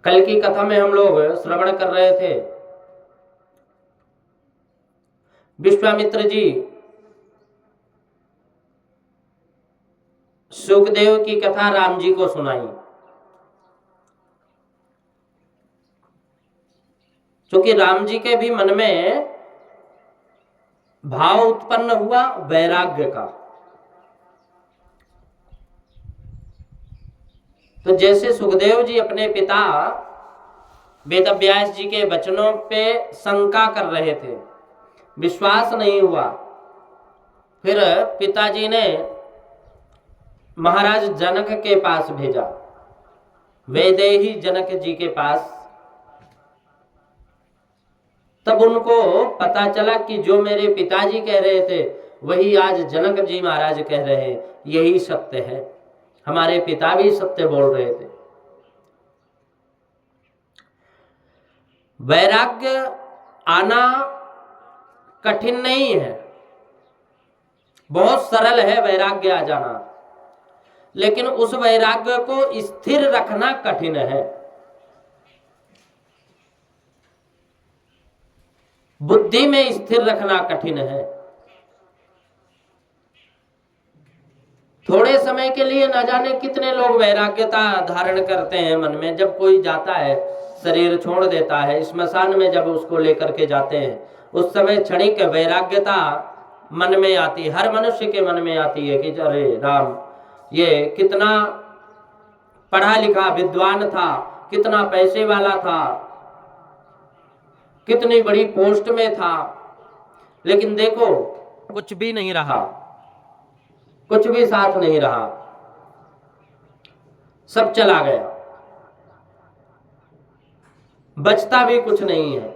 कल की कथा में हम लोग श्रवण कर रहे थे, विश्वामित्र जी सुखदेव की कथा राम जी को सुनाई। क्योंकि राम जी के भी मन में भाव उत्पन्न हुआ वैराग्य का। तो जैसे सुखदेव जी अपने पिता वेदव्यास जी के वचनों पे शंका कर रहे थे, विश्वास नहीं हुआ, फिर पिताजी ने महाराज जनक के पास भेजा, वैदेही जनक जी के पास। तब उनको पता चला कि जो मेरे पिताजी कह रहे थे वही आज जनक जी महाराज कह रहे हैं, यही सत्य है, हमारे पिता भी सत्य बोल रहे थे। वैराग्य आना कठिन नहीं है, बहुत सरल है वैराग्य आ जाना, लेकिन उस वैराग्य को स्थिर रखना कठिन है। बुद्धि में स्थिर रखना कठिन है। थोड़े समय के लिए न जाने कितने लोग वैराग्यता धारण करते हैं मन में। जब कोई जाता है, शरीर छोड़ देता है, स्मशान में जब उसको लेकर के जाते हैं, उस समय क्षणिक वैराग्यता मन में आती, हर मनुष्य के मन में आती है कि अरे राम, ये कितना पढ़ा लिखा विद्वान था, कितना पैसे वाला था, कितनी बड़ी पोस्ट में था, लेकिन देखो कुछ भी नहीं रहा, कुछ भी साथ नहीं रहा, सब चला गया, बचता भी कुछ नहीं है।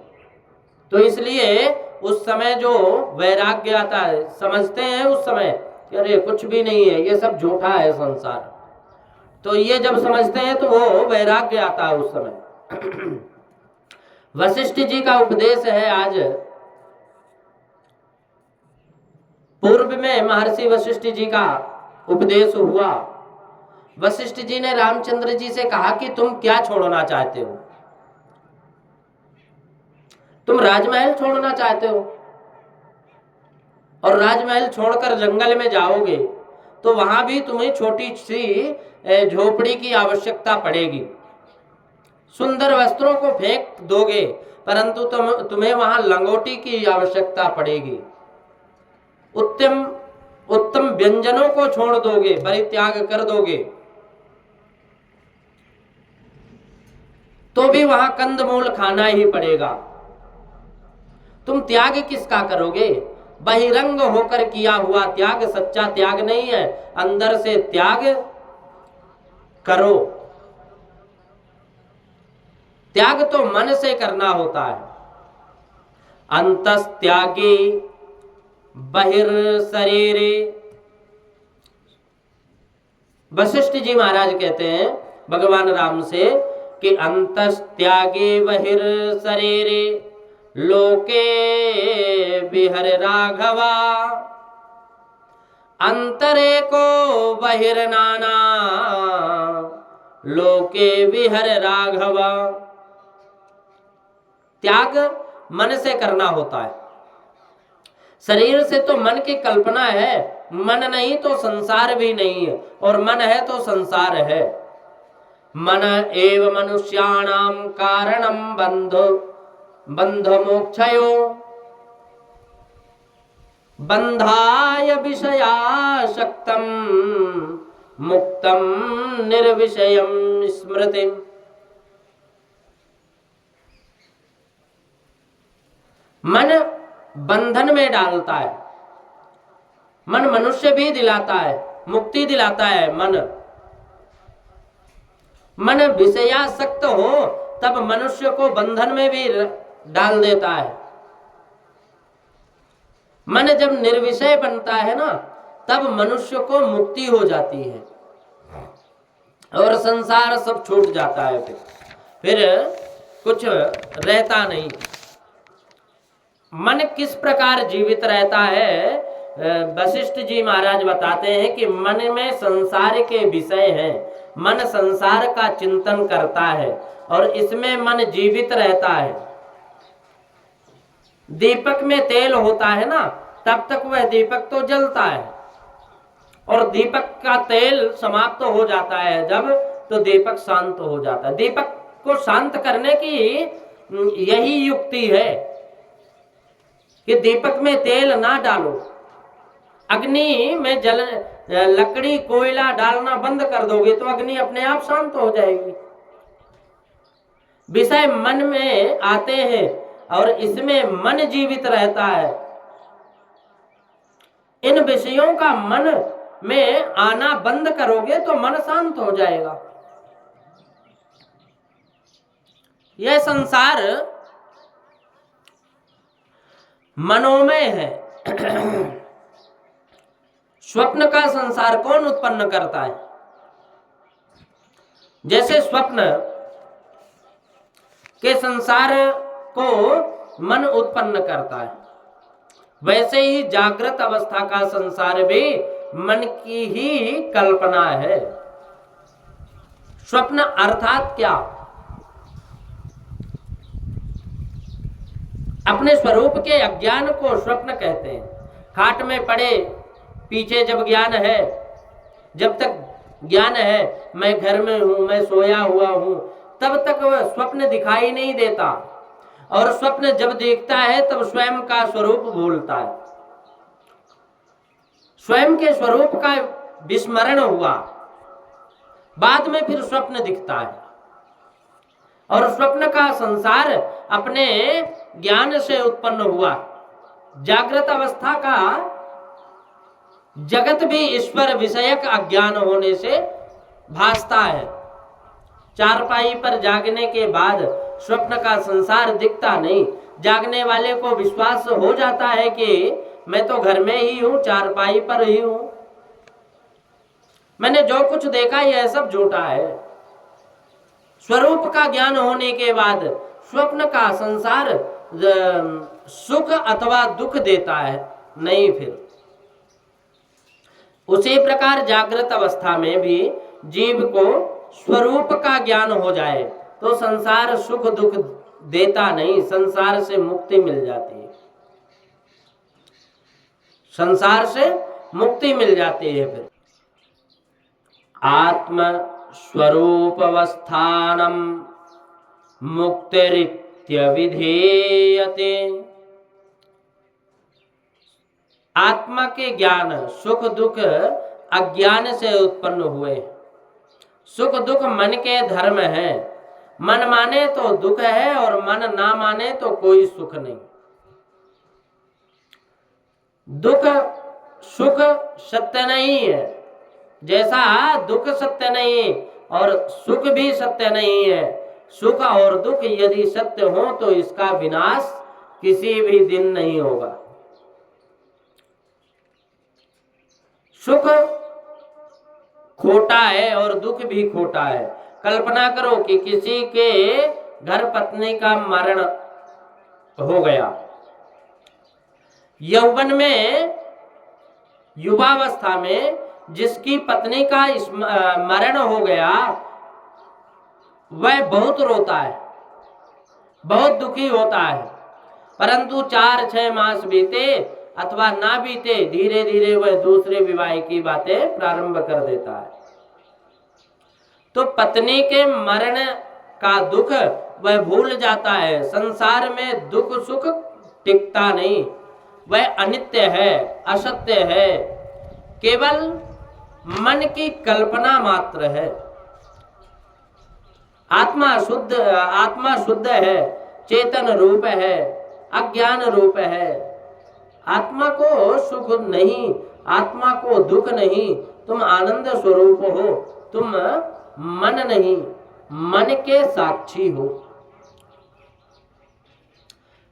तो इसलिए उस समय जो वैराग्य आता है, समझते हैं उस समय कि अरे कुछ भी नहीं है, ये सब झूठा है संसार। तो ये जब समझते हैं तो वो वैराग्य आता है उस समय। वशिष्ठ जी का उपदेश है आज। पूर्व में महर्षि वशिष्ठ जी का उपदेश हुआ। वशिष्ठ जी ने रामचंद्र जी से कहा कि तुम क्या छोड़ना चाहते हो? तुम राजमहल छोड़ना चाहते हो, और राजमहल छोड़कर जंगल में जाओगे तो वहां भी तुम्हें छोटी सी झोपड़ी की आवश्यकता पड़ेगी। सुंदर वस्त्रों को फेंक दोगे, परंतु तुम्हें वहां लंगोटी की आवश्यकता पड़ेगी। उत्तम उत्तम व्यंजनों को छोड़ दोगे, परित्याग कर दोगे, तो भी वहां कंदमूल खाना ही पड़ेगा। तुम त्याग किसका करोगे? बहिरंग होकर किया हुआ त्याग सच्चा त्याग नहीं है, अंदर से त्याग करो। त्याग तो मन से करना होता है। अंतस्त्यागे बहिर्शरीरे। वशिष्ठ जी महाराज कहते हैं भगवान राम से कि अंतस्त्यागे बहिर्शरीरे लोके विहर राघवा, अंतरे को बहिर्नाना लोके विहर राघवा। त्याग मन से करना होता है। शरीर से तो मन की कल्पना है, मन नहीं तो संसार भी नहीं है, और मन है तो संसार है। मन एव मनुष्याणाम कारणम बंध मोक्षयो, बंधाय विषयासक्तम मुक्तम निर्विषयम स्मृतिम। मन बंधन में डालता है, मन मनुष्य भी दिलाता है, मुक्ति दिलाता है। मन विषयासक्त हो तब मनुष्य को बंधन में भी डाल देता है। मन जब निर्विषय बनता है ना, तब मनुष्य को मुक्ति हो जाती है और संसार सब छूट जाता है। फिर कुछ रहता नहीं। मन किस प्रकार जीवित रहता है? वशिष्ठ जी महाराज बताते हैं कि मन में संसार के विषय हैं, मन संसार का चिंतन करता है, और इसमें मन जीवित रहता है। दीपक में तेल होता है ना, तब तक वह दीपक तो जलता है, और दीपक का तेल समाप्त हो जाता है जब, तो दीपक शांत हो जाता है। दीपक को शांत करने की यही युक्ति है कि दीपक में तेल ना डालो। अग्नि में लकड़ी कोयला डालना बंद कर दोगे तो अग्नि अपने आप शांत हो जाएगी। विषय मन में आते हैं और इसमें मन जीवित रहता है। इन विषयों का मन में आना बंद करोगे तो मन शांत हो जाएगा। यह संसार मनोमय है। स्वप्न का संसार कौन उत्पन्न करता है? जैसे स्वप्न के संसार को मन उत्पन्न करता है, वैसे ही जागृत अवस्था का संसार भी मन की ही कल्पना है। स्वप्न अर्थात क्या? अपने स्वरूप के अज्ञान को स्वप्न कहते हैं। खाट में पड़े पीछे जब ज्ञान है, जब तक ज्ञान है मैं घर में हूं, मैं सोया हुआ हूं, तब तक वह स्वप्न दिखाई नहीं देता, और स्वप्न जब देखता है तब स्वयं का स्वरूप भूलता है। स्वयं के स्वरूप का विस्मरण हुआ, बाद में फिर स्वप्न दिखता है। और स्वप्न का संसार अपने ज्ञान से उत्पन्न हुआ। जागृत अवस्था का जगत भी ईश्वर विषयक अज्ञान होने से भासता है। चारपाई पर जागने के बाद स्वप्न का संसार दिखता नहीं। जागने वाले को विश्वास हो जाता है कि मैं तो घर में ही हूं, चारपाई पर ही हूं, मैंने जो कुछ देखा यह सब झूठा है। स्वरूप का ज्ञान होने के बाद स्वप्न का संसार सुख अथवा दुख देता है नहीं। फिर उसी प्रकार जागृत अवस्था में भी जीव को स्वरूप का ज्ञान हो जाए तो संसार सुख दुख देता नहीं, संसार से मुक्ति मिल जाती है। संसार से मुक्ति मिल जाती है। फिर आत्म स्वरूपवस्थानम मुक्तिरित्य विधेयते। आत्मा के ज्ञान सुख दुख अज्ञान से उत्पन्न हुए। सुख दुख मन के धर्म है। मन माने तो दुख है और मन ना माने तो कोई सुख नहीं। दुख सुख सत्य नहीं है, जैसा दुख सत्य नहीं और सुख भी सत्य नहीं है। सुख और दुख यदि सत्य हो तो इसका विनाश किसी भी दिन नहीं होगा। सुख खोटा है और दुख भी खोटा है। कल्पना करो कि किसी के घर पत्नी का मरण हो गया। यौवन में, युवावस्था में जिसकी पत्नी का मरण हो गया वह बहुत रोता है, बहुत दुखी होता है। परंतु 4-6 मास बीते अथवा ना बीते, धीरे धीरे वह दूसरे विवाह की बातें प्रारंभ कर देता है। तो पत्नी के मरण का दुख वह भूल जाता है। संसार में दुख सुख टिकता नहीं, वह अनित्य है, असत्य है, केवल मन की कल्पना मात्र है। आत्मा शुद्ध है, चेतन रूप है, अज्ञान रूप है। आत्मा को सुख नहीं, आत्मा को दुख नहीं। तुम आनंद स्वरूप हो, तुम मन नहीं, मन के साक्षी हो।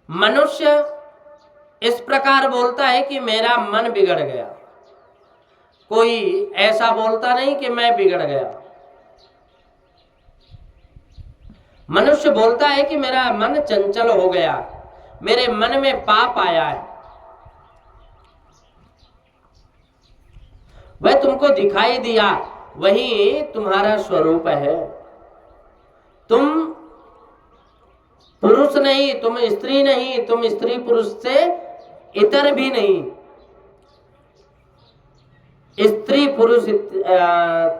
मनुष्य इस प्रकार बोलता है कि मेरा मन बिगड़ गया। कोई ऐसा बोलता नहीं कि मैं बिगड़ गया। मनुष्य बोलता है कि मेरा मन चंचल हो गया, मेरे मन में पाप आया है। वह तुमको दिखाई दिया, वही तुम्हारा स्वरूप है। तुम पुरुष नहीं, तुम स्त्री नहीं, तुम स्त्री पुरुष से इतर भी नहीं। स्त्री पुरुष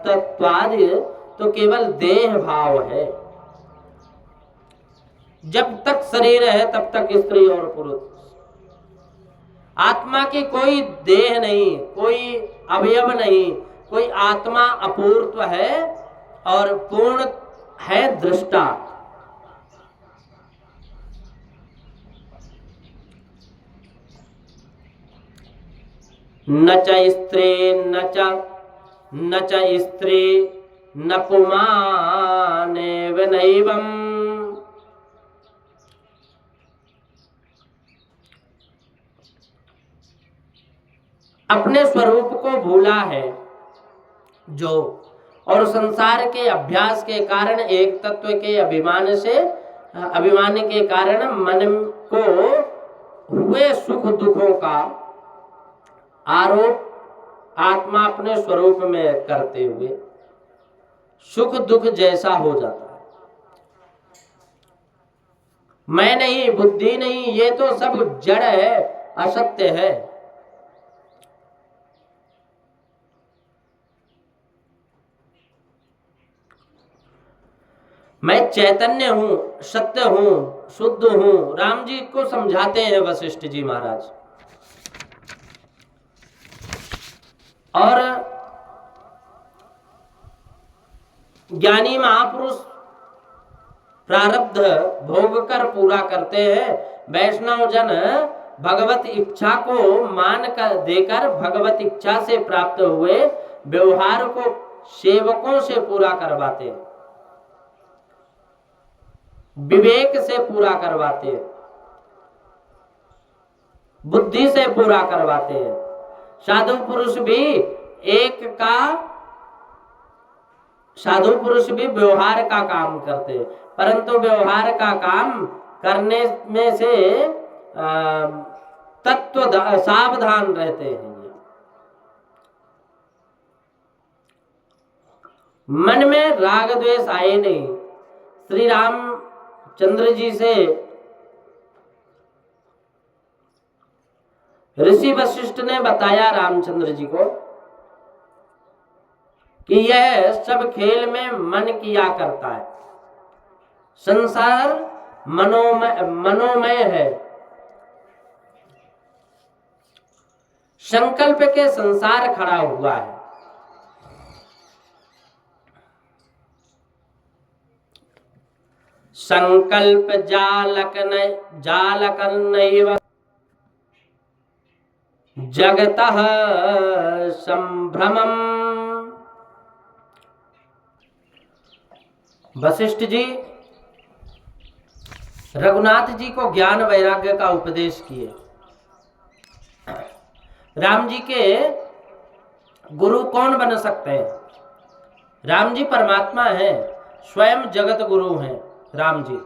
तत्वाद तो केवल देह भाव है। जब तक शरीर है तब तक स्त्री और पुरुष। आत्मा की कोई देह नहीं, कोई अवयव नहीं, कोई आत्मा अपूर्व है और पूर्ण है दृष्टा। न च स्त्री न च स्त्री न पुमानेव नैवम्। अपने स्वरूप को भूला है जो, और संसार के अभ्यास के कारण एक तत्व के अभिमान के कारण मन को हुए सुख दुखों का आरोप आत्मा अपने स्वरूप में करते हुए सुख दुख जैसा हो जाता है। मैं नहीं, बुद्धि नहीं, ये तो सब जड़ है, असत्य है। मैं चैतन्य हूं, सत्य हूं, शुद्ध हूं। राम जी को समझाते हैं वशिष्ठ जी महाराज। और ज्ञानी महापुरुष प्रारब्ध भोग कर पूरा करते हैं। वैष्णव जन भगवत इच्छा को मान कर देकर भगवत इच्छा से प्राप्त हुए व्यवहार को सेवकों से पूरा करवाते हैं, विवेक से पूरा करवाते हैं, बुद्धि से पूरा करवाते हैं। साधु पुरुष भी व्यवहार का काम करते हैं, परंतु व्यवहार का काम करने में से तत्व सावधान रहते हैं। मन में राग द्वेष आए नहीं। श्री रामचंद्र जी से ऋषि वशिष्ठ ने बताया रामचंद्र जी को कि यह सब खेल में मन किया करता है, संसार मनोमय है। संकल्प के संसार खड़ा हुआ है। संकल्प जालक नैव जगतः संभ्रमम्। वशिष्ठ जी रघुनाथ जी को ज्ञान वैराग्य का उपदेश किए। राम जी के गुरु कौन बन सकते हैं? राम जी परमात्मा हैं, स्वयं जगत गुरु हैं राम जी,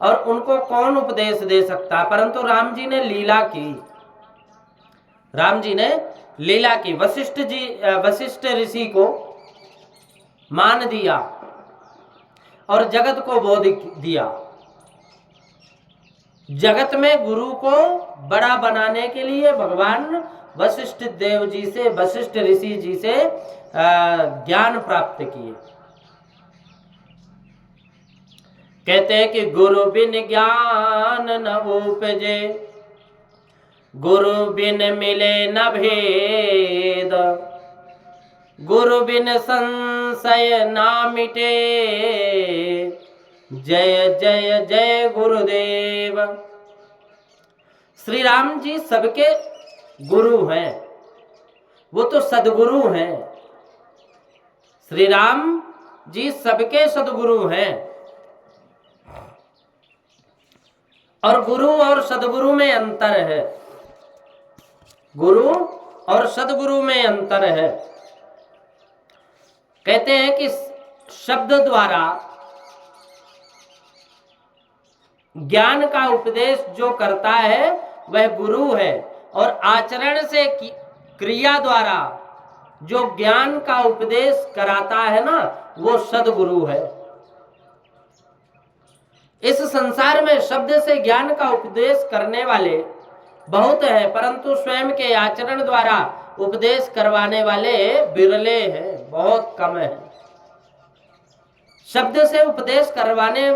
और उनको कौन उपदेश दे सकता? परंतु राम जी ने लीला की। राम जी ने लीला की। वशिष्ठ ऋषि को मान दिया और जगत को बोध दिया। जगत में गुरु को बड़ा बनाने के लिए भगवान वशिष्ठ देव जी से, वशिष्ठ ऋषि जी से ज्ञान प्राप्त किए। कहते हैं कि गुरु बिन ज्ञान न उपजे, गुरु बिन मिले न भेद, गुरु बिन संशय ना मिटे, जय जय जय गुरुदेव। श्री राम जी सबके गुरु हैं, वो तो सदगुरु हैं। श्री राम जी सबके सदगुरु हैं। और गुरु और सदगुरु में अंतर है। गुरु और सदगुरु में अंतर है। कहते हैं कि शब्द द्वारा ज्ञान का उपदेश जो करता है वह गुरु है, और आचरण से क्रिया द्वारा जो ज्ञान का उपदेश कराता है ना, वो सदगुरु है। इस संसार में शब्द से ज्ञान का उपदेश करने वाले बहुत हैं, परंतु स्वयं के आचरण द्वारा उपदेश करवाने वाले बिरले हैं, बहुत कम हैं। शब्द से उपदेश करवाने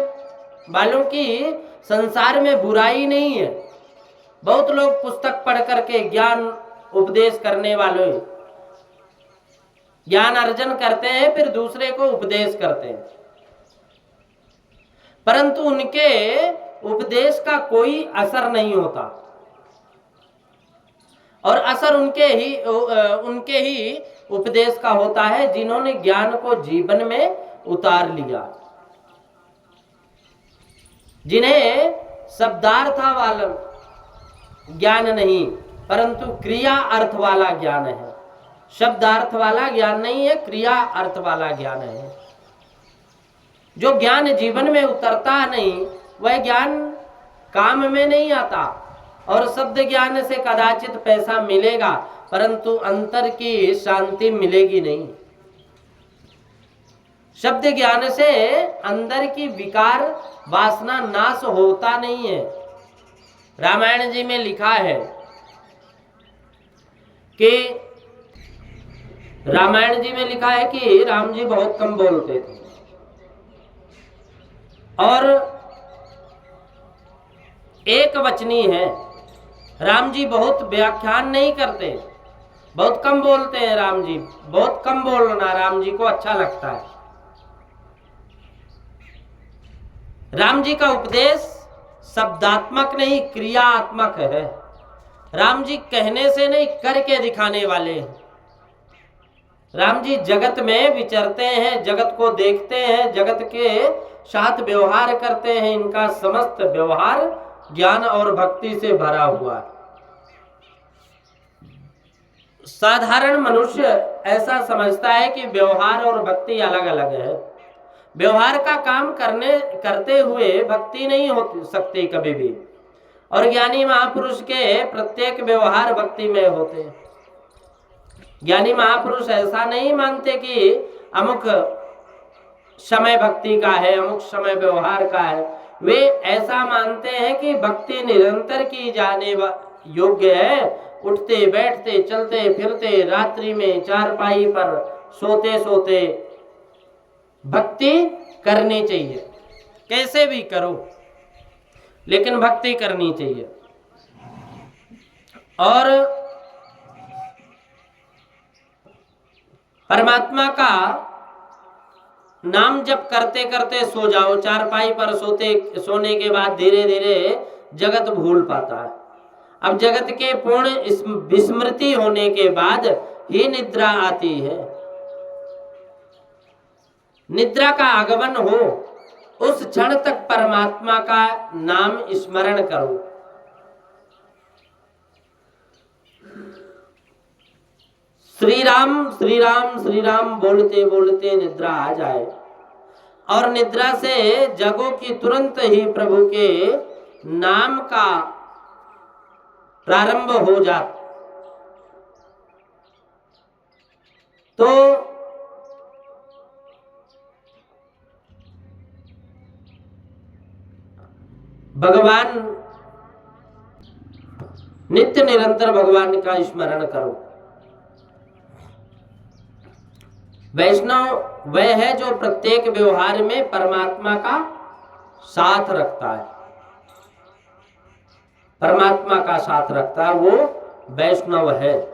वालों की संसार में बुराई नहीं है। बहुत लोग पुस्तक पढ़ करके ज्ञान उपदेश करने वाले ज्ञान अर्जन करते हैं, फिर दूसरे को उपदेश करते हैं, परंतु उनके उपदेश का कोई असर नहीं होता। और असर उनके ही उपदेश का होता है जिन्होंने ज्ञान को जीवन में उतार लिया, जिन्हें शब्दार्थ वाला ज्ञान नहीं परंतु क्रिया अर्थ वाला ज्ञान है। शब्दार्थ वाला ज्ञान नहीं है, क्रिया अर्थ वाला ज्ञान है। जो ज्ञान जीवन में उतरता नहीं वह ज्ञान काम में नहीं आता। और शब्द ज्ञान से कदाचित पैसा मिलेगा परंतु अंतर की शांति मिलेगी नहीं। शब्द ज्ञान से अंदर की विकार वासना नाश होता नहीं है। रामायण जी में लिखा है कि राम जी बहुत कम बोलते थे और एक वचनी है। राम जी बहुत व्याख्यान नहीं करते, बहुत कम बोलते हैं। राम जी बहुत कम बोलना राम जी को अच्छा लगता है। राम जी का उपदेश शब्दात्मक नहीं क्रियात्मक है। राम जी कहने से नहीं करके दिखाने वाले हैं। राम जी जगत में विचरते हैं, जगत को देखते हैं, जगत के साथ व्यवहार करते हैं। इनका समस्त व्यवहार ज्ञान और भक्ति से भरा हुआ है। साधारण मनुष्य ऐसा समझता है कि व्यवहार और भक्ति अलग अलग है। व्यवहार का काम करते हुए भक्ति नहीं हो सकती कभी भी। और ज्ञानी महापुरुष के प्रत्येक व्यवहार भक्ति में होते हैं। ज्ञानी महापुरुष ऐसा नहीं मानते कि अमुक समय भक्ति का है, अमुक समय व्यवहार का है। वे ऐसा मानते हैं कि भक्ति निरंतर की जाने योग्य है। उठते बैठते चलते फिरते रात्रि में चारपाई पर सोते सोते भक्ति करनी चाहिए। कैसे भी करो लेकिन भक्ति करनी चाहिए। और परमात्मा का नाम जप करते करते सो जाओ। चारपाई पर सोने के बाद धीरे धीरे जगत भूल पाता है। अब जगत के पूर्ण विस्मृति होने के बाद ही निद्रा आती है। निद्रा का आगमन हो उस क्षण तक परमात्मा का नाम स्मरण करो। श्री राम श्री राम श्री राम बोलते बोलते निद्रा आ जाए और निद्रा से जगो कि तुरंत ही प्रभु के नाम का प्रारंभ हो जाता। तो भगवान नित्य निरंतर भगवान का स्मरण करो। वैष्णव वह है जो प्रत्येक व्यवहार में परमात्मा का साथ रखता है। परमात्मा का साथ रखता है वो वैष्णव है।